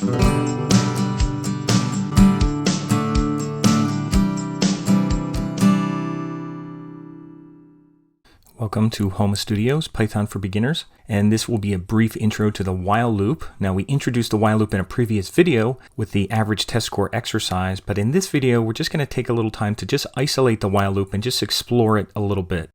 Welcome to homastudio's Python for Beginners, and this will be a brief intro to the while loop. Now, we introduced the while loop in a previous video with the average test score exercise, but in this video we're just going to take a little time to just isolate the while loop and just explore it a little bit.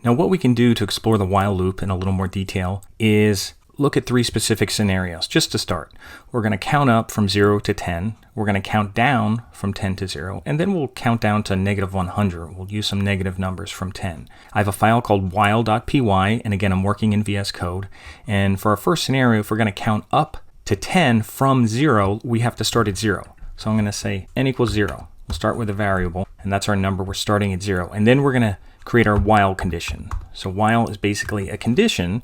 Now, what we can do to explore the while loop in a little more detail is look at three specific scenarios. Just to start, we're going to count up from 0 to 10. We're going to count down from 10 to 0, and then we'll count down to negative 100. We'll use some negative numbers from 10. I have a file called while.py, and again, I'm working in VS Code. And for our first scenario, if we're going to count up to 10 from 0, we have to start at 0. So I'm going to say n equals 0. We'll start with a variable, and that's our number. We're starting at 0. And then we're going to create our while condition. So while is basically a condition,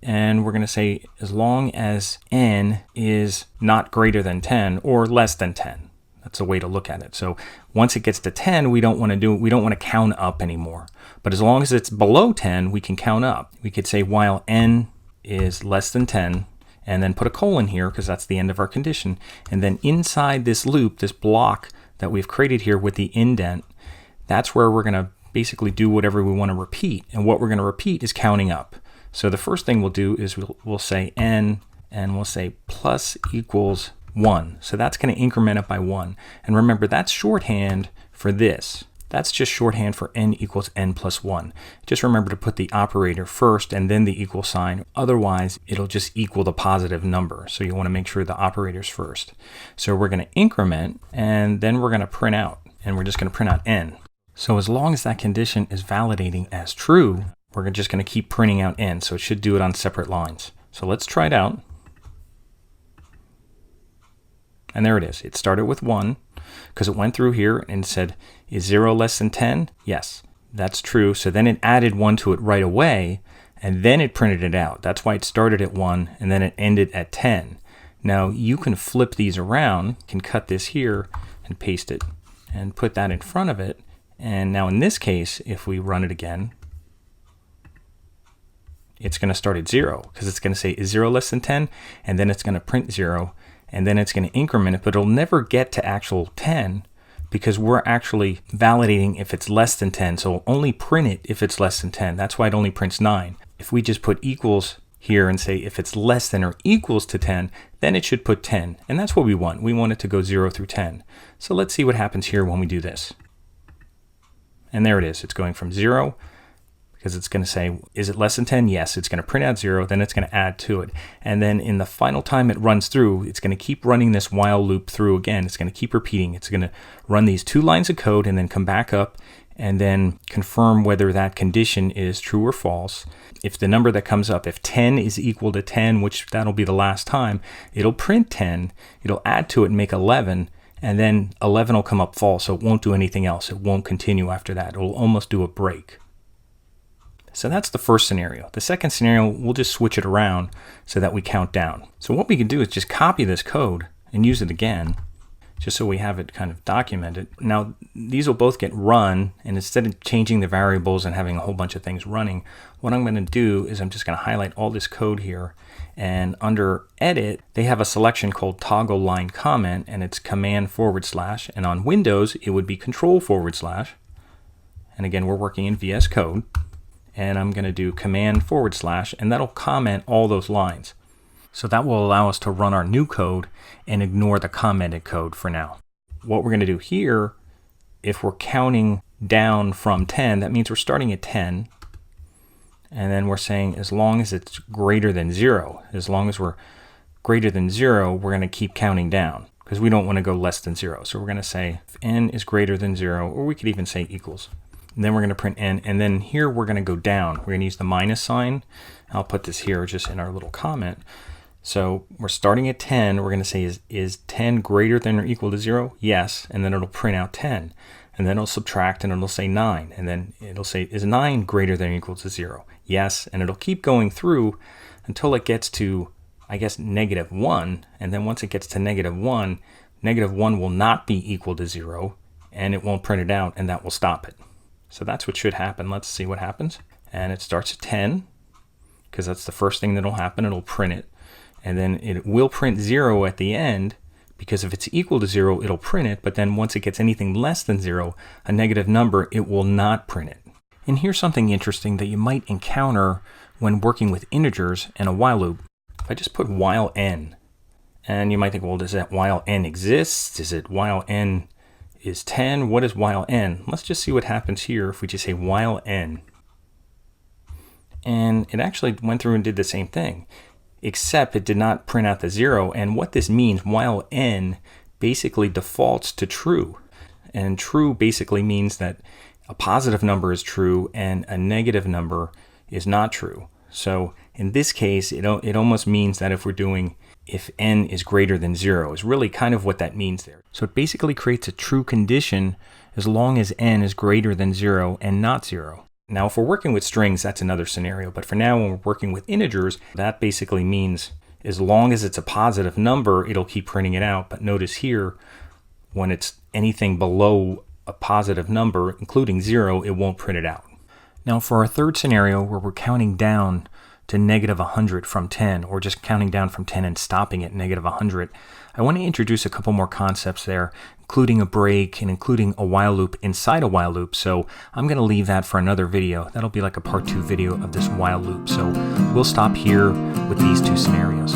and we're going to say as long as n is not greater than 10 or less than 10. That's a way to look at it. So once it gets to 10, we don't want to count up anymore. But as long as it's below 10, we can count up. We could say while n is less than 10, and then put a colon here because that's the end of our condition. And then inside this loop, this block that we've created here with the indent, that's where we're going to basically do whatever we want to repeat. And what we're going to repeat is counting up. So the first thing we'll do is we'll say n, and we'll say plus equals 1. So that's going to increment it by 1. And remember, that's shorthand for this. That's just shorthand for n equals n plus 1. Just remember to put the operator first and then the equal sign. Otherwise, it'll just equal the positive number. So you want to make sure the operator's first. So we're going to increment, and then we're going to print out. And we're just going to print out n. So as long as that condition is validating as true, we're just going to keep printing out n, so it should do it on separate lines. So let's try it out. And there it is. It started with 1 because it went through here and said, is 0 less than 10? Yes, that's true. So then it added 1 to it right away, and then it printed it out. That's why it started at 1 and then it ended at 10. Now you can flip these around, you can cut this here and paste it and put that in front of it. And now in this case, if we run it again, it's going to start at 0 because it's going to say is 0 less than 10, and then it's going to print 0, and then it's going to increment it, but it'll never get to actual 10 because we're actually validating if it's less than 10. So it'll only print it if it's less than 10. That's why it only prints 9. If we just put equals here and say if it's less than or equals to 10, then it should put 10. And that's what we want. We want it to go 0 through 10. So let's see what happens here when we do this. And there it is. It's going from 0 because it's going to say, is it less than 10? Yes. It's going to print out 0, then it's going to add to it. And then in the final time it runs through, it's going to keep running this while loop through again. It's going to keep repeating. It's going to run these 2 lines of code and then come back up and then confirm whether that condition is true or false. If the number that comes up, if 10 is equal to 10, which that'll be the last time, it'll print 10, it'll add to it and make 11, and then 11 will come up false, so it won't do anything else. It won't continue after that. It'll almost do a break. So that's the first scenario. The second scenario, we'll just switch it around so that we count down. So what we can do is just copy this code and use it again, just so we have it kind of documented. Now, these will both get run, and instead of changing the variables and having a whole bunch of things running, what I'm going to do is I'm just going to highlight all this code here, and under Edit, they have a selection called Toggle Line Comment, and it's Command /, and on Windows, it would be Control /. And again, we're working in VS Code. And I'm going to do Command /, and that'll comment all those lines. So that will allow us to run our new code and ignore the commented code for now. What we're going to do here, if we're counting down from 10, that means we're starting at 10. And then we're saying as long as it's greater than 0, as long as we're greater than 0, we're going to keep counting down because we don't want to go less than 0. So we're going to say if n is greater than 0, or we could even say equals. And then we're going to print n, and then here we're going to go down. We're going to use the minus sign. I'll put this here just in our little comment. So we're starting at 10. We're going to say, is 10 greater than or equal to 0? Yes. And then it'll print out 10. And then it'll subtract, and it'll say 9. And then it'll say, is 9 greater than or equal to 0? Yes. And it'll keep going through until it gets to, I guess, -1. And then once it gets to -1, -1 will not be equal to 0, and it won't print it out, and that will stop it. So that's what should happen. Let's see what happens. And it starts at 10, because that's the first thing that'll happen. It'll print it. and then it will print 0 at the end, because if it's equal to 0, it'll print it, but then once it gets anything less than 0, a negative number, it will not print it. And here's something interesting that you might encounter when working with integers and a while loop. If I just put while n, and you might think, well, does that while n exist? Is it while n is 10? What is while n? Let's just see what happens here if we just say while n. And it actually went through and did the same thing, except it did not print out the 0. And what this means, while n basically defaults to true. And true basically means that a positive number is true and a negative number is not true. So in this case, it almost means that if we're doing if n is greater than 0 is really kind of what that means there. So it basically creates a true condition as long as n is greater than 0 and not 0. Now, if we're working with strings, that's another scenario. But for now, when we're working with integers, that basically means as long as it's a positive number, it'll keep printing it out. But notice here, when it's anything below a positive number, including 0, it won't print it out. Now, for our third scenario, where we're counting down to negative 100 from 10, or just counting down from 10 and stopping at negative 100, I want to introduce a couple more concepts there, including a break and including a while loop inside a while loop. So I'm going to leave that for another video. That'll be like a part 2 video of this while loop. So we'll stop here with these two scenarios.